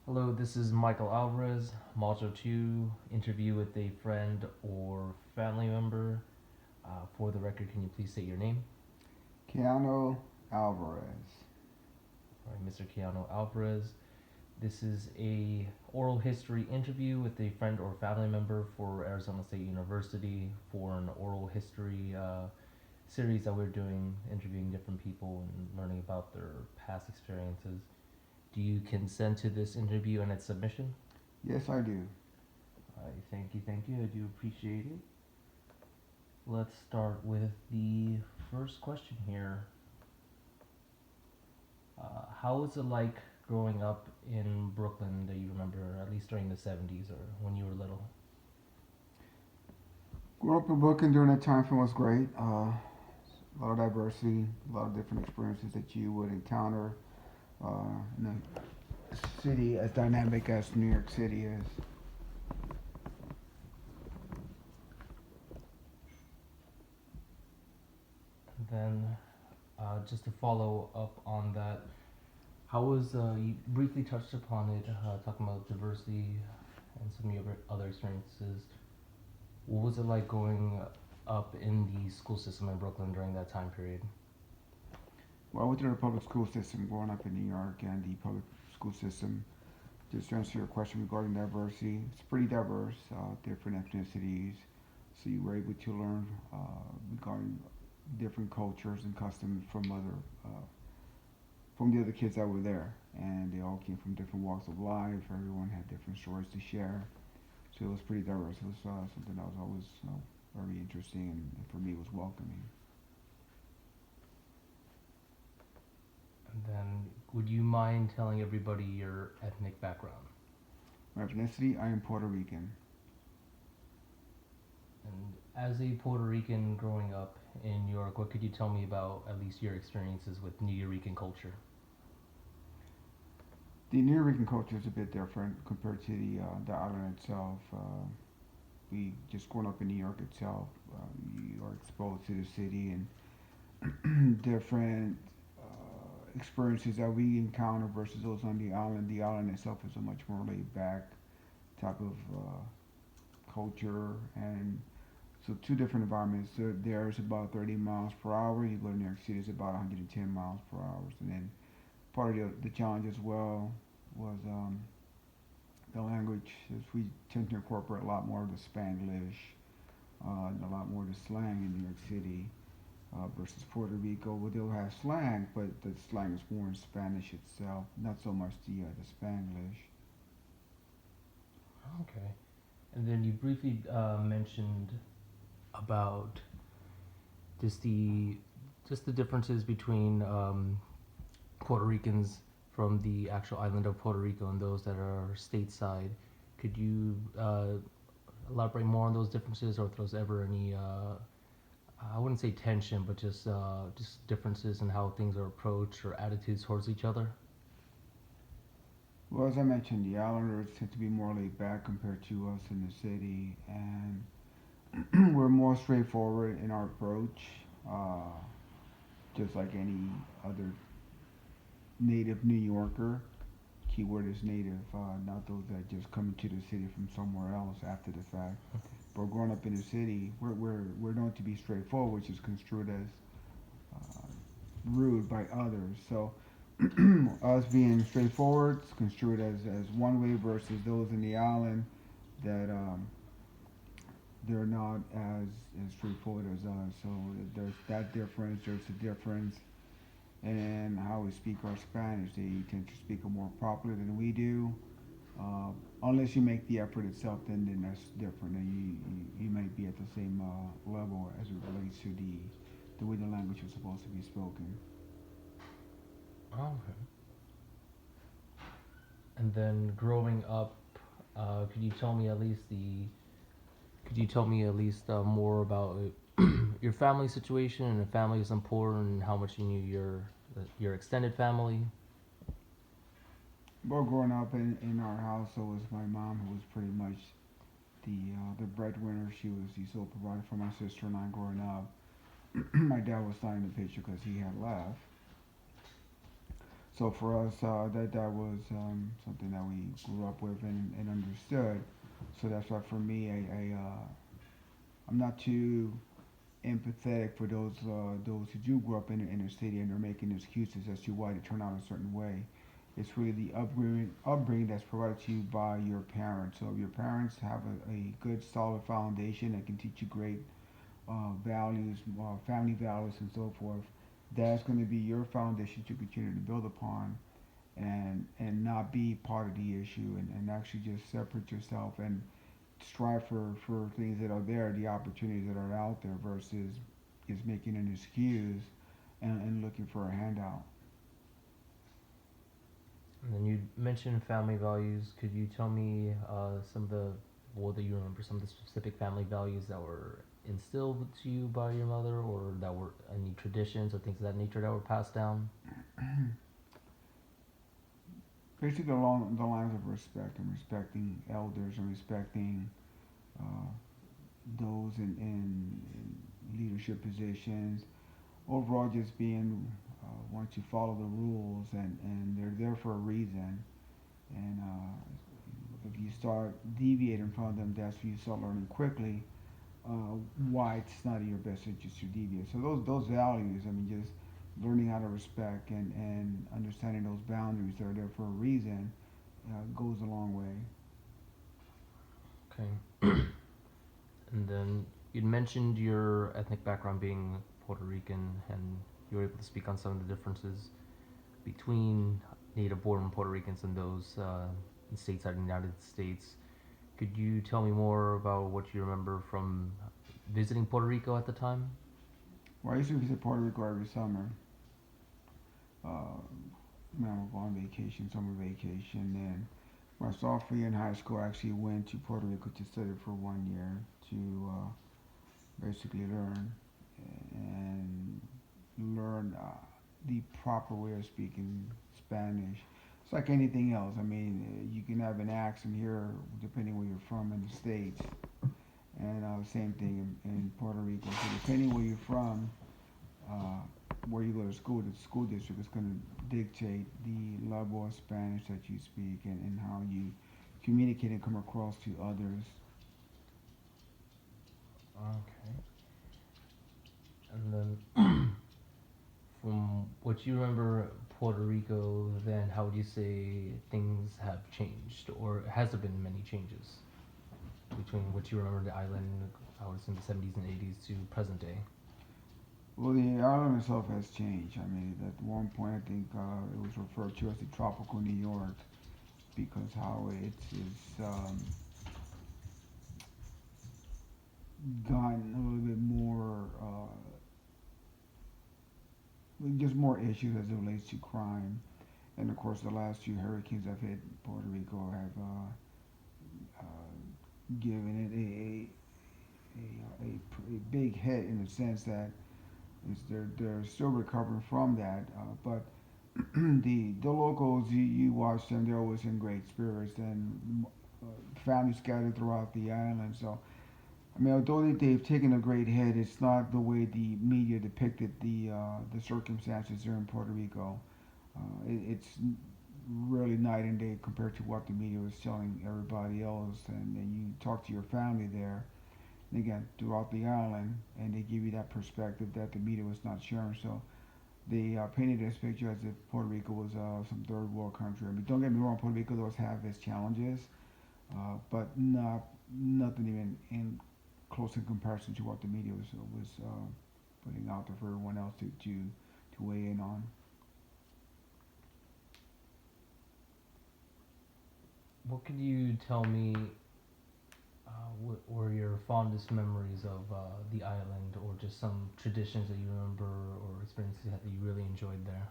Hello, this is Michael Alvarez, Module 2, interview with a friend or family member. For the record, can you please state your name? Keanu Alvarez. All right, Mr. Keanu Alvarez. This is a oral history interview with a friend or family member for Arizona State University for an oral history series that we're doing, interviewing different people and learning about their past experiences. Do you consent to this interview and its submission? Yes, I do. Thank you, thank you. I do appreciate it. Let's start with the first question here. How was it like growing up in Brooklyn that you remember, at least during the 70s or when you were little? Grew up in Brooklyn during that time frame was great. A lot of diversity, a lot of different experiences that you would encounter in a city as dynamic as New York City is. And then, just to follow up on that, how was, you briefly touched upon it, talking about diversity and some of your other experiences. What was it like growing up in the school system in Brooklyn during that time period? Well, I went through the public school system growing up in New York, and the public school system, just to answer your question regarding diversity, it's pretty diverse, different ethnicities. So you were able to learn regarding different cultures and customs from the other kids that were there, and they all came from different walks of life. Everyone had different stories to share, so it was pretty diverse. It was something that was always very interesting, and for me, it was welcoming. And then, would you mind telling everybody your ethnic background? My ethnicity, I am Puerto Rican. And as a Puerto Rican growing up in New York, what could you tell me about at least your experiences with New Yorican culture? The New Rican culture is a bit different compared to the island itself. We just growing up in New York itself, you are exposed to the city and different experiences that we encounter versus those on the island. The island itself is a much more laid back type of culture, and so two different environments. There's about 30 miles per hour. You go to New York City, it's about 110 miles per hour. And then part of the challenge as well was the language, as we tend to incorporate a lot more of the Spanglish and a lot more of the slang in New York City versus Puerto Rico. Well, they'll have slang, but the slang is more in Spanish itself, not so much the Spanglish. Okay. And then you briefly mentioned about just the just the differences between Puerto Ricans from the actual island of Puerto Rico and those that are stateside. Could you elaborate more on those differences, or if there's ever any I wouldn't say tension, but just differences in how things are approached or attitudes towards each other? Well, as I mentioned, the Islanders tend to be more laid back compared to us in the city, and we're more straightforward in our approach, uh, just like any other native New Yorker. Keyword is native, not those that just come into the city from somewhere else after the fact. But growing up in the city, we're known to be straightforward, which is construed as rude by others. So us being straightforward is construed as one way versus those in the island that they're not as straightforward as us. So there's that difference. There's a difference in how we speak our Spanish. They tend to speak it more properly than we do. Unless you make the effort itself, then that's different. And you might be at the same level as it relates to the way the language is supposed to be spoken. Oh, okay. And then growing up, could you tell me at least the could you tell me at least more about your family situation, and if family is important, and how much you knew your extended family? Well, growing up in our house, it was my mom who was pretty much the breadwinner. She was the sole provider for my sister and I growing up. My dad was signing the picture because he had left. So for us, that was something that we grew up with and understood. So that's why for me, I'm not too empathetic for those who do grow up in the inner city and they're making excuses as to why they turn out a certain way. It's really the upbringing that's provided to you by your parents. So if your parents have a good solid foundation that can teach you great values, family values, and so forth, that's going to be your foundation to continue to build upon, and not be part of the issue, and actually just separate yourself and strive for things that are there, the opportunities that are out there, versus just making an excuse and looking for a handout. And then you mentioned family values. Could you tell me some of the, what do you remember, some of the specific family values that were instilled to you by your mother, or that were any traditions or things of that nature that were passed down? Basically, along the lines of respect and respecting elders and respecting uh, those in leadership positions. Overall, just being once you follow the rules, and they're there for a reason. And if you start deviating from them, that's when you start learning quickly why it's not in your best interest to deviate. So those values, I mean, just learning how to respect and understanding those boundaries that are there for a reason goes a long way. Okay. And then you'd mentioned your ethnic background being Puerto Rican, and you were able to speak on some of the differences between native born Puerto Ricans and those in stateside United States. Could you tell me more about what you remember from visiting Puerto Rico at the time? Well, I used to visit Puerto Rico every summer. Uh, I would go on vacation, summer vacation, and my sophomore year in high school, I actually went to Puerto Rico to study for 1 year to basically and learn the proper way of speaking Spanish. It's like anything else. I mean, you can have an accent here depending where you're from in the states, and same thing in Puerto Rico. So depending where you're from, uh, where you go to school, the school district is going to dictate the level of Spanish that you speak, and how you communicate and come across to others. Okay. And then, from what you remember Puerto Rico, then how would you say things have changed, or has there been many changes between what you remember the island, I was in the 70s and 80s, to present day? Well, the island itself has changed. I mean, at one point, I think it was referred to as the tropical New York because how it's gotten a little bit more, just more issues as it relates to crime. And of course, the last few hurricanes that have hit Puerto Rico have given it a big hit in the sense that they're still recovering from that. But the locals, you watch them, they're always in great spirits, and families scattered throughout the island. So I mean, although they've taken a great hit, it's not the way the media depicted the circumstances there in Puerto Rico. It's really night and day compared to what the media was telling everybody else. And then you talk to your family there, and again throughout the island, and they give you that perspective that the media was not sharing. So they painted this picture as if Puerto Rico was some third world country. I mean, don't get me wrong, Puerto Rico does have its challenges, but nothing even in close in comparison to what the media was putting out there for everyone else to weigh in on. What could you tell me were your fondest memories of the island, or just some traditions that you remember or experiences that you really enjoyed there?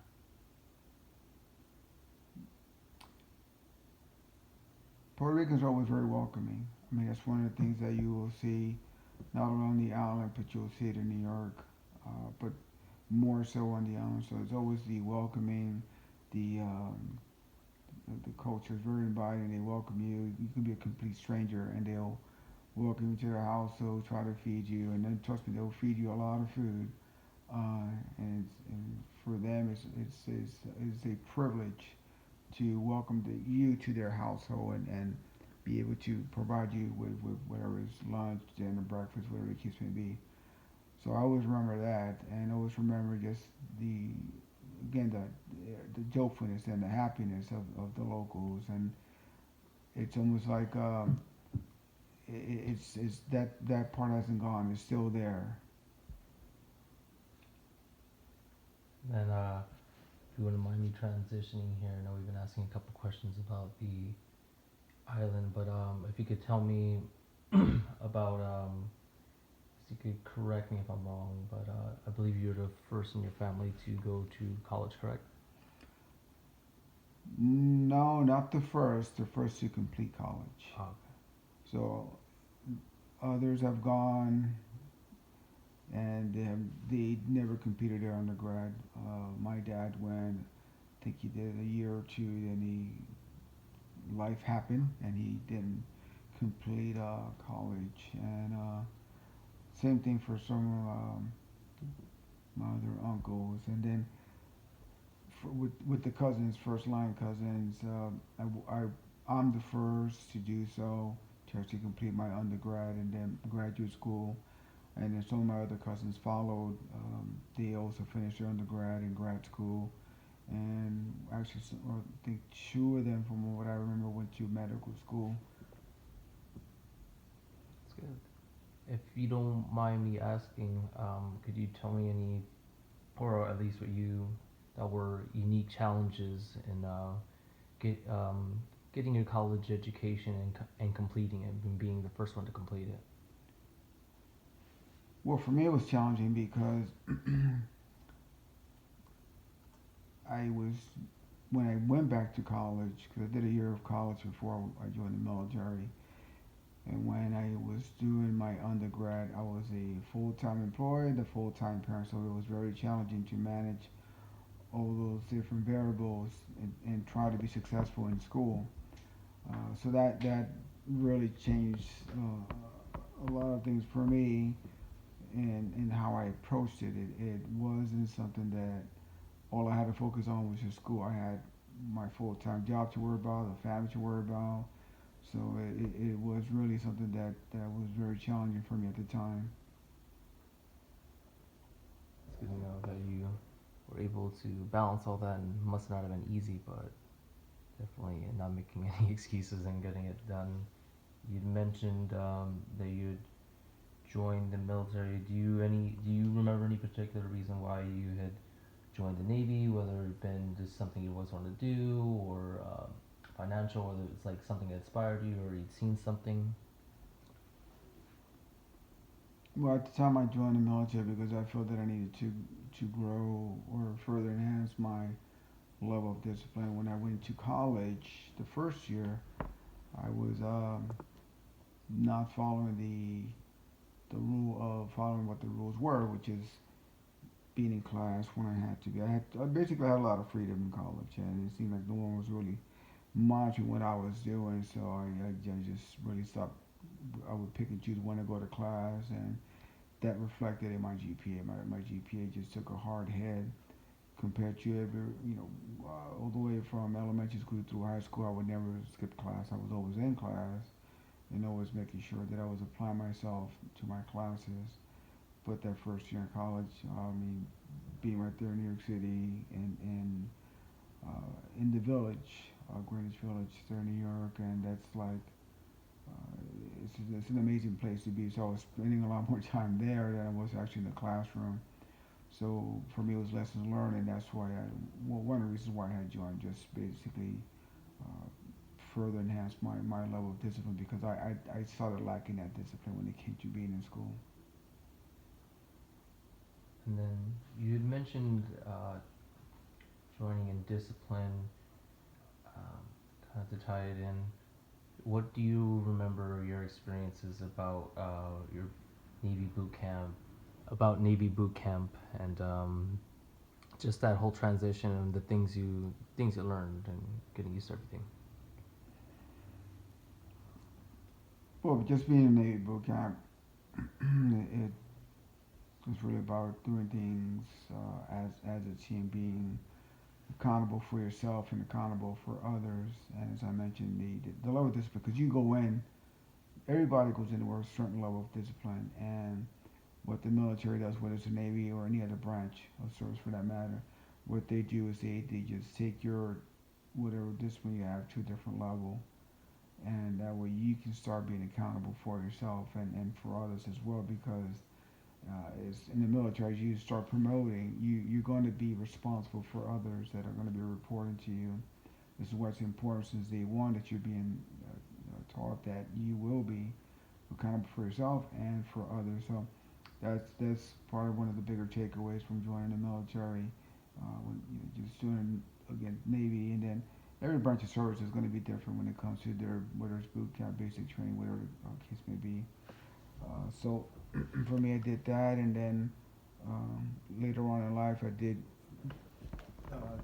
Puerto Ricans are always very welcoming. I mean, that's one of the things that you will see not only on the island, but you'll see it in New York, but more so on the island. So it's always the welcoming, the the culture is very inviting. They welcome you. You can be a complete stranger, and they'll welcome you to their house. They'll try to feed you, and then trust me, they'll feed you a lot of food. And for them, it's a privilege to welcome you to their household and be able to provide you with whatever is lunch, dinner, breakfast, whatever the case may be. So I always remember that, and I always remember just the again the joyfulness and the happiness of the locals, and it's almost like it's that part hasn't gone. It's still there. And if you wouldn't mind me transitioning here, I know we've been asking a couple questions about the island, but if you could tell me about, you could correct me if I'm wrong, but I believe you're the first in your family to go to college, correct? No, not the first. The first to complete college. Oh, So others have gone and they never completed their undergrad. My dad went. I think he did a year or two. Then life happened and he didn't complete college. And same thing for some my other uncles. And then with the cousins, first line cousins, I'm the first to do so, to actually complete my undergrad and then graduate school. And then some of my other cousins followed. They also finished their undergrad and grad school. And actually, I think two of them, from what I remember, went to medical school. that's good. If you don't mind me asking, could you tell me any, or at least what you, that were unique challenges in getting your college education and completing it and being the first one to complete it? Well, for me, it was challenging because I was when I went back to college, because I did a year of college before I joined the military. And when I was doing my undergrad, I was a full-time employee, a full-time parent, so it was very challenging to manage all those different variables and try to be successful in school. So that really changed a lot of things for me and how I approached it. It wasn't something that all I had to focus on was just school. I had my full-time job to worry about, the family to worry about. So it was really something that was very challenging for me at the time. It's good to know that you were able to balance all that, and must not have been easy, but definitely not making any excuses and getting it done. You'd mentioned that you'd joined the military. Do you remember any particular reason why you had joined the Navy? Whether it been just something you always wanted to do, or financial, whether it's like something that inspired you, or you'd seen something. Well, at the time I joined the military because I felt that I needed to grow or further enhance my level of discipline. When I went to college, the first year, I was not following the rule of following what the rules were, which is being in class when I had to be. I basically had a lot of freedom in college, and it seemed like no one was really monitoring what I was doing. So I just really stopped. I would pick and choose when to go to class, and that reflected in my GPA. My GPA just took a hard hit compared to all the way from elementary school through high school. I would never skip class. I was always in class and always making sure that I was applying myself to my classes. But that first year in college, I mean, being right there in New York City and in the village, Greenwich Village, there in New York, and that's like it's an amazing place to be. So I was spending a lot more time there than I was actually in the classroom. So for me, it was lessons learned, and that's why one of the reasons why I had joined, just basically uh, further enhance my level of discipline because I started lacking that discipline when it came to being in school. And then you had mentioned joining in discipline, kind of to tie it in. What do you remember your experiences about your Navy boot camp, and just that whole transition and the things you learned and getting used to everything? Well, just being in Navy boot camp, it It's really about doing things as a team, being accountable for yourself and accountable for others. And as I mentioned, the level of discipline, because you go in, everybody goes into a certain level of discipline, and what the military does, whether it's the Navy or any other branch of service for that matter, what they do is they just take your whatever discipline you have to a different level, and that way you can start being accountable for yourself and for others as well. Because is in the military, as you start promoting, you're going to be responsible for others that are going to be reporting to you. This is what's important since day one, that you're being taught that you will be accountable for yourself and for others. So that's probably one of the bigger takeaways from joining the military. When just doing again Navy, and then every branch of service is going to be different when it comes to their whether it's boot camp, basic training, whatever the case may be. So for me, I did that, and then later on in life, I did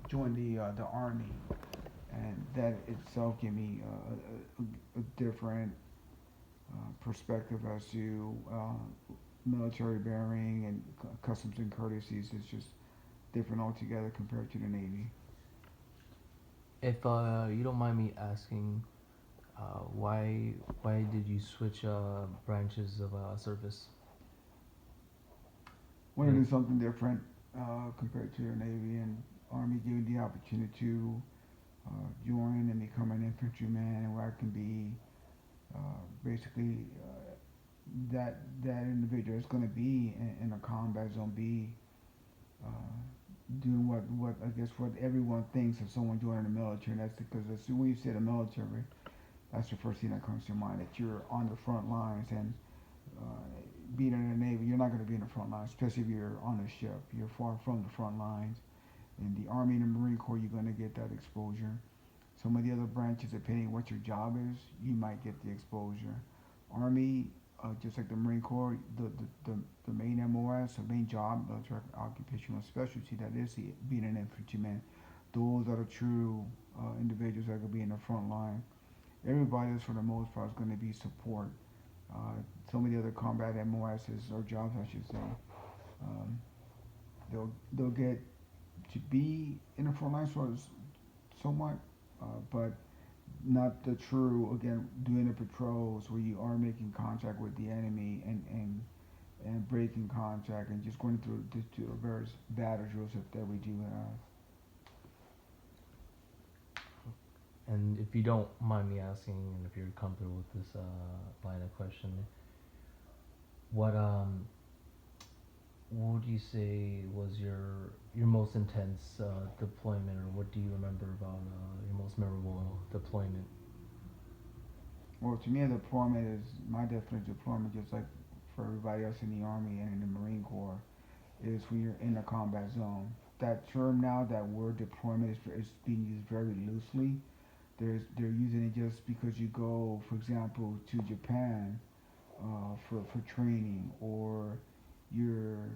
join the army, and that itself gave me a different perspective as to military bearing and customs and courtesies. It's just different altogether compared to the Navy. If you don't mind me asking, why did you switch branches of service? Wanted to Like, do something different compared to the Navy, and Army gave me the opportunity to join and become an infantryman, where I can be basically that individual is going to be in a combat zone, be uh, doing what I guess what everyone thinks of someone joining the military. And that's because as soon when you say the military, that's the first thing that comes to mind, that you're on the front lines. And uh, being in the Navy, you're not going to be in the front lines, especially if you're on a ship. You're far from the front lines. In the Army and the Marine Corps, you're going to get that exposure. Some of the other branches, depending on what your job is, you might get the exposure. Army, just like the Marine Corps, the main MOS, the main job, military occupational specialty, that is being an infantryman. Those are the true individuals that could be in the front line. Everybody else, for the most part, is going to be support. Uh, some of the other combat MOSs, or jobs, I should say, um, they'll get to be in the front line somewhat, but not the true, again, doing the patrols where you are making contact with the enemy, and breaking contact, and just going through to various battle drills that we do have. and if you don't mind me asking, and if you're comfortable with this line of questioning, what what would you say was your most intense deployment, or what do you remember about your most memorable deployment? Well, to me, a deployment is my definition of deployment, just like for everybody else in the Army and in the Marine Corps, is when you're in a combat zone. That term now, that word deployment is being used very loosely. They're using it just because you go, for example, to Japan for training, or you're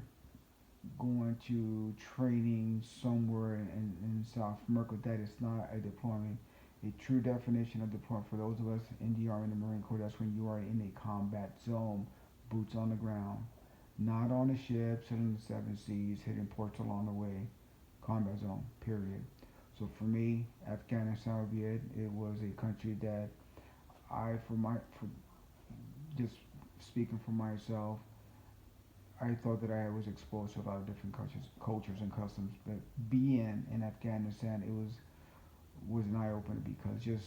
going to training somewhere in South America. That is not a deployment. A true definition of deployment for those of us in the Army and the Marine Corps, that's when you are in a combat zone, boots on the ground, not on a ship, sailing the seven seas, hitting ports along the way. Combat zone, period. So for me, Afghanistan would be it. It was a country that for just speaking for myself, I thought that I was exposed to a lot of different cultures and customs. But being in Afghanistan, it was an eye opener, because just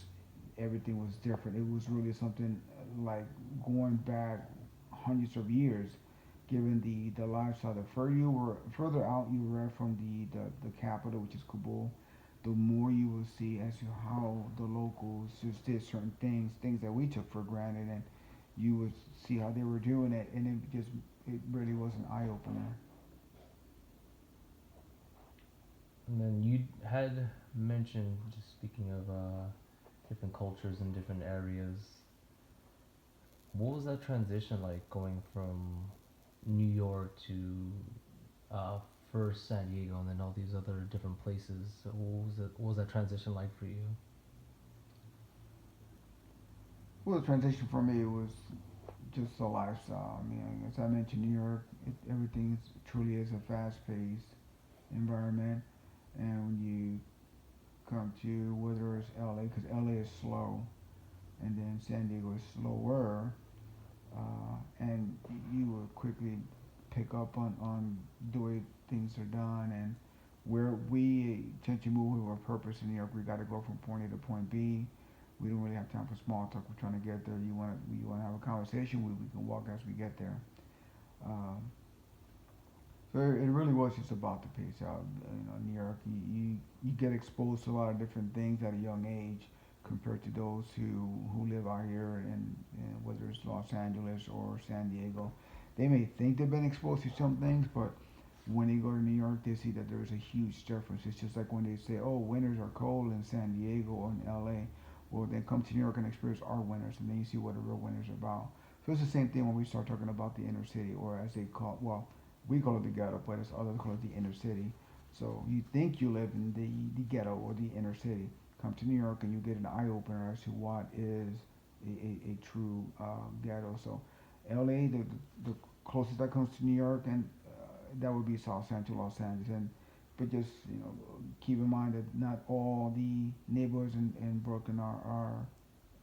everything was different. It was really something like going back hundreds of years, given the lifestyle. The further out you were from the capital, which is Kabul, the more you will see as to how the locals just did certain things that we took for granted, and you would see how they were doing it, and it really was an eye opener. And then you had mentioned, just speaking of different cultures in different areas, what was that transition like, going from New York to uh, first San Diego and then all these other different places? What was that transition like for you? Well, the transition for me was just the lifestyle. I mean, as I mentioned, New York, everything truly is a fast-paced environment, and when you come to whether it's LA, because LA is slow, and then San Diego is slower, and you will quickly pick up on the way things are done and where we tend to move with a purpose in New York. We got to go from point A to point B. We don't really have time for small talk. We're trying to get there. You want to have a conversation. We can walk as we get there. Um, so it really was just about the pace out. New York, you get exposed to a lot of different things at a young age compared to those who live out here and whether it's Los Angeles or San Diego. They may think they've been exposed to some things, but when they go to New York, they see that there's a huge difference. It's just like when they say, "Oh, winters are cold in San Diego or in LA." Well, then come to New York and experience our winters, and then you see what a real winter's about. So it's the same thing when we start talking about the inner city, or as they call, well, we call it the ghetto, but it's others call it the inner city. So you think you live in the ghetto or the inner city. Come to New York and you get an eye opener as to what is a true ghetto. So LA, the closest that comes to New York, and that would be South Central Los Angeles. And but just keep in mind that not all the neighborhoods in Brooklyn are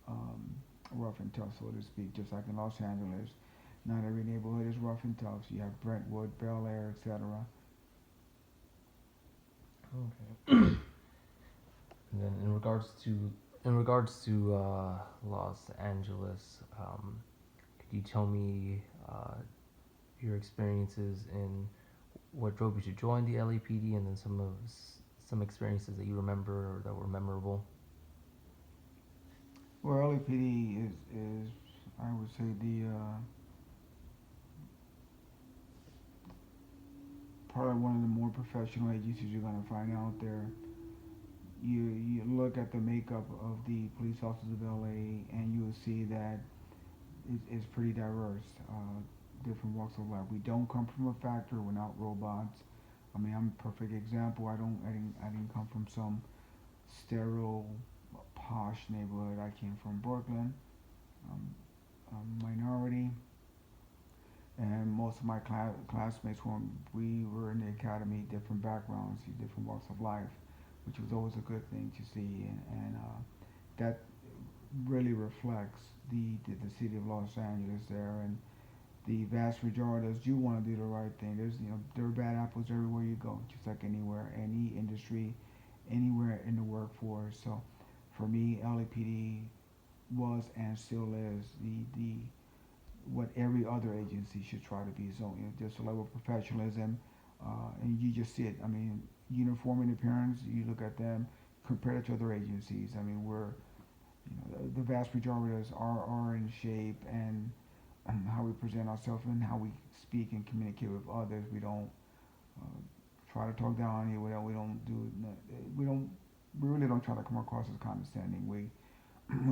um, rough and tough, so to speak. Just like in Los Angeles, not every neighborhood is rough and tough. So you have Brentwood, Bel Air, etc. Okay. And then in regards to Los Angeles, could you tell me your experiences in what drove you to join the LAPD, and then some experiences that you remember or that were memorable? Well, LAPD is I would say the probably one of the more professional agencies you're gonna find out there. You look at the makeup of the police officers of LA, and you will see that it's pretty diverse. Different walks of life. We don't come from a factory. We're not robots. I mean, I'm a perfect example. I didn't come from some sterile, posh neighborhood. I came from Brooklyn. Um, a minority, and most of my classmates when we were in the academy, different backgrounds, different walks of life, which was always a good thing to see, and that really reflects the city of Los Angeles there, and the vast majority of us do want to do the right thing. There are bad apples everywhere you go, just like anywhere, any industry, anywhere in the workforce. So, for me, LAPD was and still is the what every other agency should try to be. So, just a level of professionalism, and you just see it. I mean, uniform in appearance. You look at them compared to other agencies. I mean, the vast majority of us are in shape, and how we present ourselves and how we speak and communicate with others. We don't uh, try to talk down on you. We really don't try to come across as condescending. We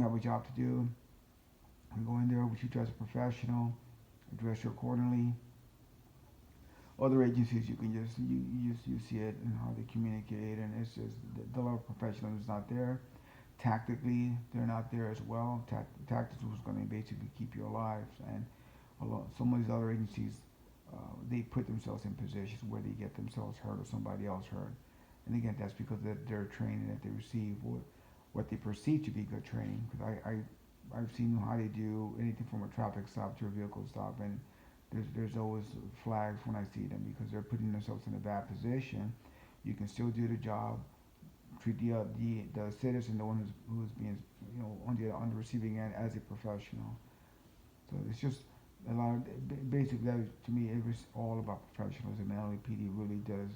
have a job to do. We go in there. We should dress professional, dress you accordingly. Other agencies, you can you see it in how they communicate, and it's just the level of professionalism is not there. Tactically, they're not there as well. Tactics was going to basically keep you alive, and some of these other agencies, they put themselves in positions where they get themselves hurt or somebody else hurt. And again, that's because of their training that they receive, or what they perceive to be good training. Because I've seen how they do anything from a traffic stop to a vehicle stop, and there's always flags when I see them because they're putting themselves in a bad position. You can still do the job, treat the citizen, the one who's being on the receiving end, as a professional. So it's just a lot of basically that to me it was all about professionalism. And LAPD really does.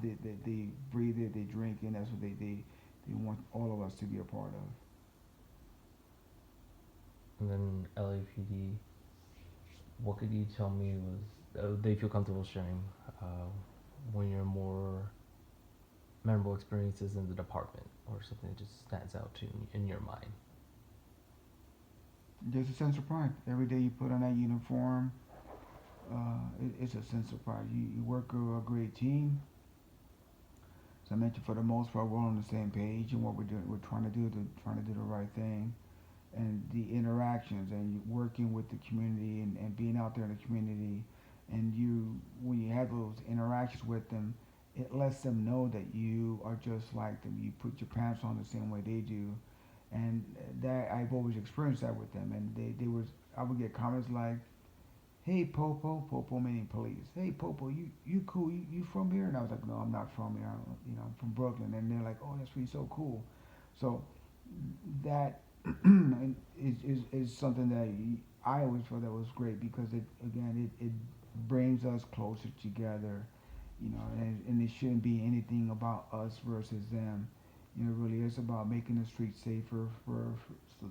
They breathe it, they drink it, and that's what they want all of us to be a part of. And then LAPD, what could you tell me was they feel comfortable sharing one of your more memorable experiences in the department, or something that just stands out to you in your mind? There's a sense of pride. Every day you put on that uniform, it's a sense of pride. You work with a great team. As I mentioned, for the most part, we're all on the same page, and what we're doing, we're trying to do the right thing. and the interactions and working with the community and being out there in the community, and you when you have those interactions with them, it lets them know that you are just like them. You put your pants on the same way they do, and that I've always experienced that with them. And they was I would get comments like, "Hey Popo, Popo meaning police. Hey Popo, you cool? You from here?" And I was like, "No, I'm not from here. I'm from Brooklyn." And they're like, "Oh, that's really so cool." So that is something that I always felt that was great because it brings us closer together, and it shouldn't be anything about us versus them. It really is about making the streets safer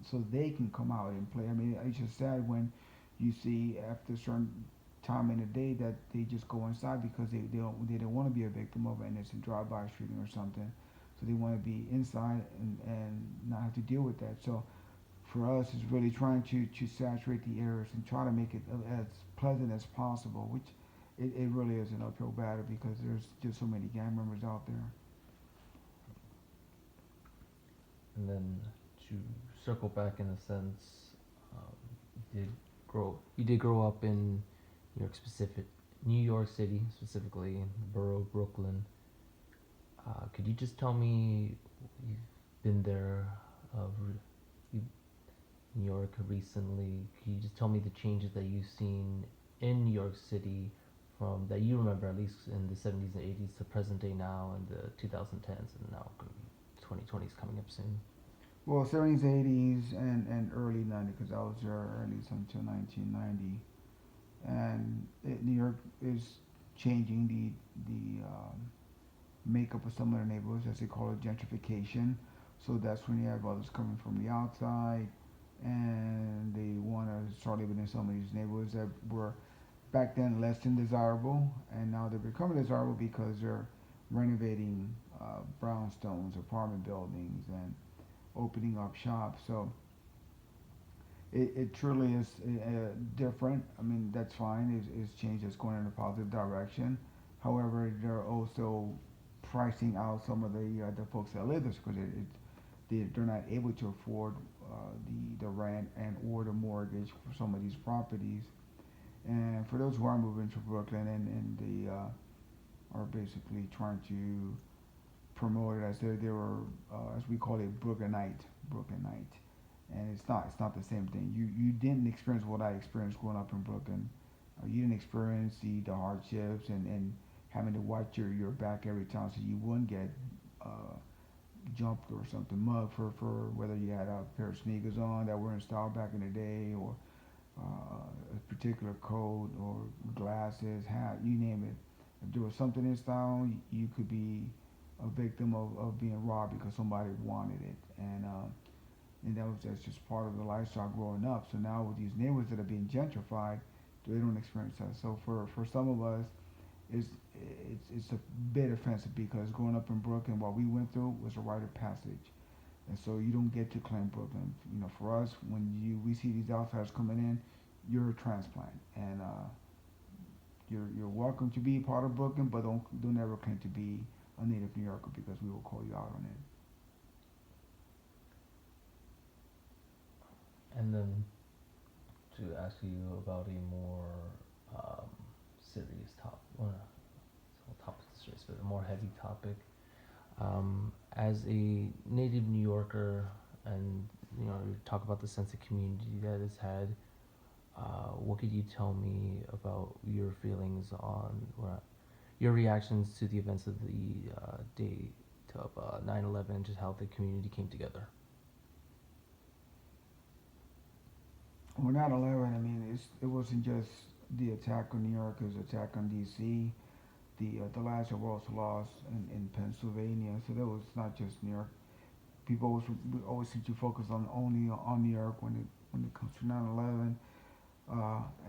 so they can come out and play. I mean, it's just sad when you see after a certain time in the day that they just go inside because they don't want to be a victim of an innocent drive-by shooting or something. So they want to be inside and not have to deal with that. So for us, it's really trying to saturate the areas and try to make it as pleasant as possible, which it really is an uphill battle because there's just so many gang members out there. And then to circle back in a sense, um, you did grow up in New York City specifically, in the borough of Brooklyn. Could you just tell me you've been there, you New York recently? Could you just tell me the changes that you've seen in New York City from that you remember at least in the 70s and 80s to present day now and the 2010s and now 2020s coming up soon? Well, 70s, 80s, and early 90s because I was there at least until 1990. And New York is changing the makeup of some of the neighborhoods, as they call it, gentrification. So that's when you have others coming from the outside, and they want to start living in some of these neighborhoods that were back then less than desirable, and now they're becoming desirable because they're renovating brownstones, apartment buildings, and opening up shops. So it truly is different. I mean, that's fine. It's change that's going in a positive direction. However, they're also pricing out some of the folks that live there because they're not able to afford the rent and or the mortgage for some of these properties. And for those who are moving to Brooklyn and they are basically trying to promote it as they were as we call it Brooklynite, and it's not the same thing. You didn't experience what I experienced growing up in Brooklyn. You didn't experience the hardships and having to watch your back every time so you wouldn't get uh, jumped or something mugged for whether you had a pair of sneakers on that were in style back in the day or a particular coat or glasses, hat, you name it. If there was something in style, you could be a victim of being robbed because somebody wanted it. And that's just part of the lifestyle growing up. So now with these neighborhoods that are being gentrified, they don't experience that. So for some of us, it's it's a bit offensive because growing up in Brooklyn, what we went through was a rite of passage, and so you don't get to claim Brooklyn. For us, when we see these outsiders coming in, you're a transplant, and you're welcome to be part of Brooklyn, but don't ever claim to be a native New Yorker because we will call you out on it. And then to ask you about a more um, serious topic, well, not topic is serious, but a more heavy topic. As a native New Yorker, and you talk about the sense of community that it's had. What could you tell me about your feelings on or your reactions to the events of the day of 9/11, just how the community came together? Well, 9/11. I mean, it wasn't just the attack on New York; it was the attack on D.C. The lives that were also lost in Pennsylvania. So that was not just New York. People always seem to focus on only on New York when it comes to 9/11.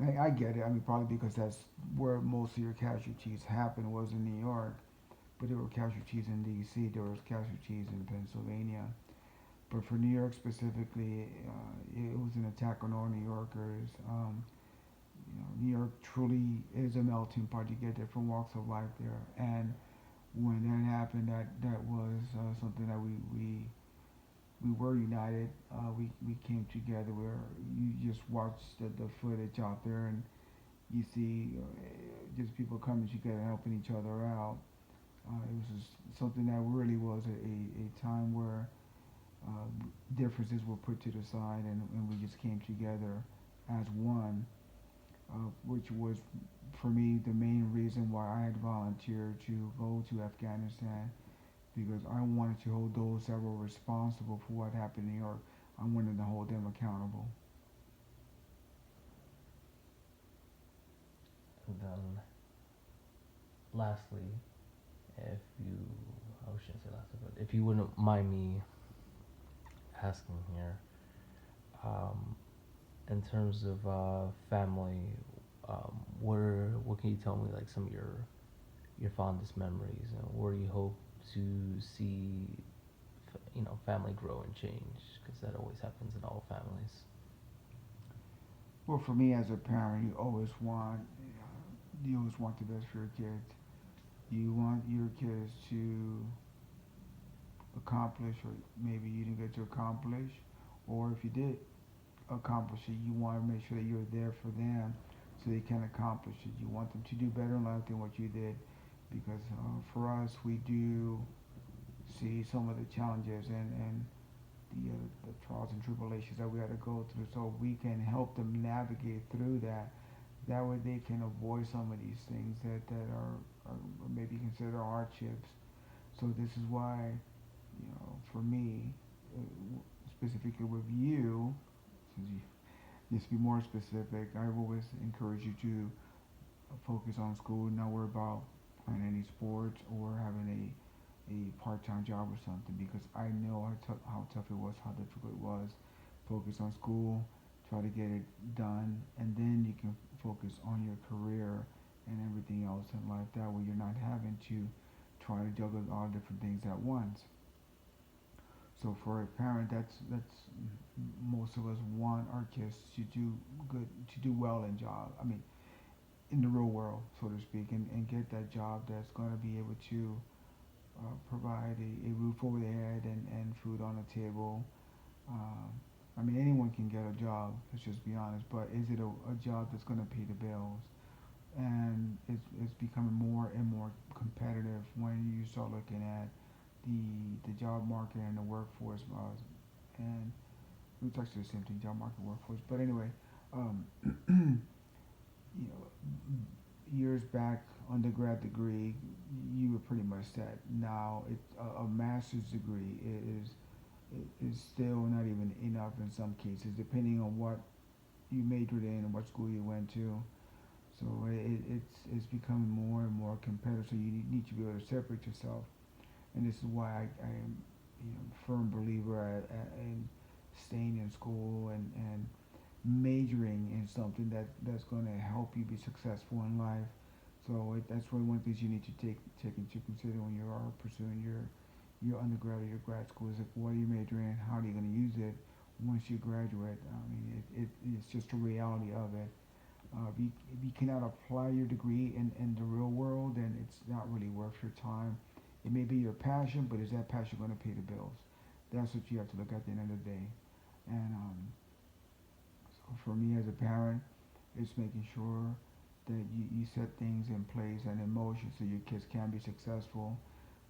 And I get it. I mean, probably because that's where most of your casualties happened was in New York. But there were casualties in D.C. There was casualties in Pennsylvania. But for New York specifically, it was an attack on all New Yorkers. New York truly is a melting pot. You get different walks of life there, and when that happened, that was something that we we were united. We came together where you just watch the footage out there and you see just people coming together, helping each other out. It was just something that really was a time where uh, differences were put to the side and we just came together as one, which was for me the main reason why I had volunteered to go to Afghanistan because I wanted to hold those that were responsible for what happened in New York. I wanted to hold them accountable. And then, lastly, if you, I shouldn't say lastly, but if you wouldn't mind me asking here, um, in terms of family, what can you tell me like some of your fondest memories and where you hope to see family grow and change because that always happens in all families. Well, for me as a parent, you always want the best for your kids. You want your kids to accomplish, or maybe you didn't get to accomplish, or if you did accomplish it, you want to make sure that you're there for them so they can accomplish it. You want them to do better in life than what you did, because for us, we do see some of the challenges and the trials and tribulations that we had to go through, so we can help them navigate through that. That way, they can avoid some of these things are maybe considered hardships. So this is why, for me, uh, specifically with you, since you just be more specific, I always encourage you to focus on school, not worry about playing any sports or having a part-time job or something because I know how tough it was, how difficult it was. Focus on school, try to get it done, and then you can focus on your career and everything else in life. That way, you're not having to try to juggle all different things at once. So for a parent, that's most of us want our kids to do good, to do well in job. I mean, in the real world, so to speak, and get that job that's going to be able to provide a roof over their head and food on the table. Um, I mean, anyone can get a job. Let's just be honest. But is it a job that's going to pay the bills? And it's becoming more and more competitive when you start looking at the job market and the workforce. And it's actually the same thing, job market, workforce. But anyway, um, you know, years back, undergrad degree, you were pretty much set. Now, a master's degree is still not even enough in some cases, depending on what you majored in and what school you went to. So it's becoming more and more competitive. So you need to be able to separate yourself, and this is why I am, a firm believer in staying in school and majoring in something that's going to help you be successful in life. So that's really one of the things you need to take into consider when you are pursuing your undergrad or your grad school is like what are you majoring in, how are you going to use it once you graduate. I mean, it's just a reality of it. If you cannot apply your degree in the real world, then it's not really worth your time. It may be your passion, but is that passion going to pay the bills? That's what you have to look at the end of the day. And so for me as a parent, it's making sure that you set things in place and in motion so your kids can be successful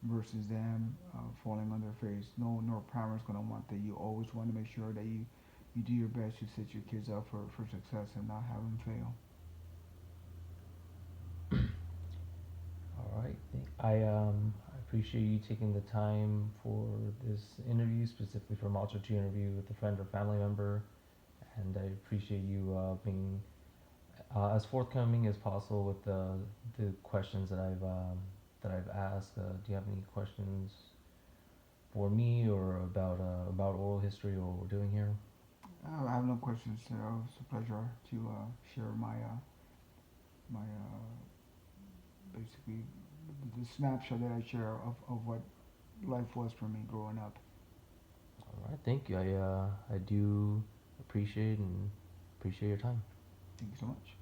versus them falling on their face. No parent's gonna want that. You always want to make sure that you do your best to set your kids up for success and not have them fail. All right. I appreciate you taking the time for this interview, specifically for Malta to interview with a friend or family member, and I appreciate you being as forthcoming as possible with the questions that I've asked. Do you have any questions for me or about oral history or what we're doing here? I have no questions. It's a pleasure to share my basically the snapshot that I share of what life was for me growing up. All right. Thank you. I do appreciate your time. Thank you so much.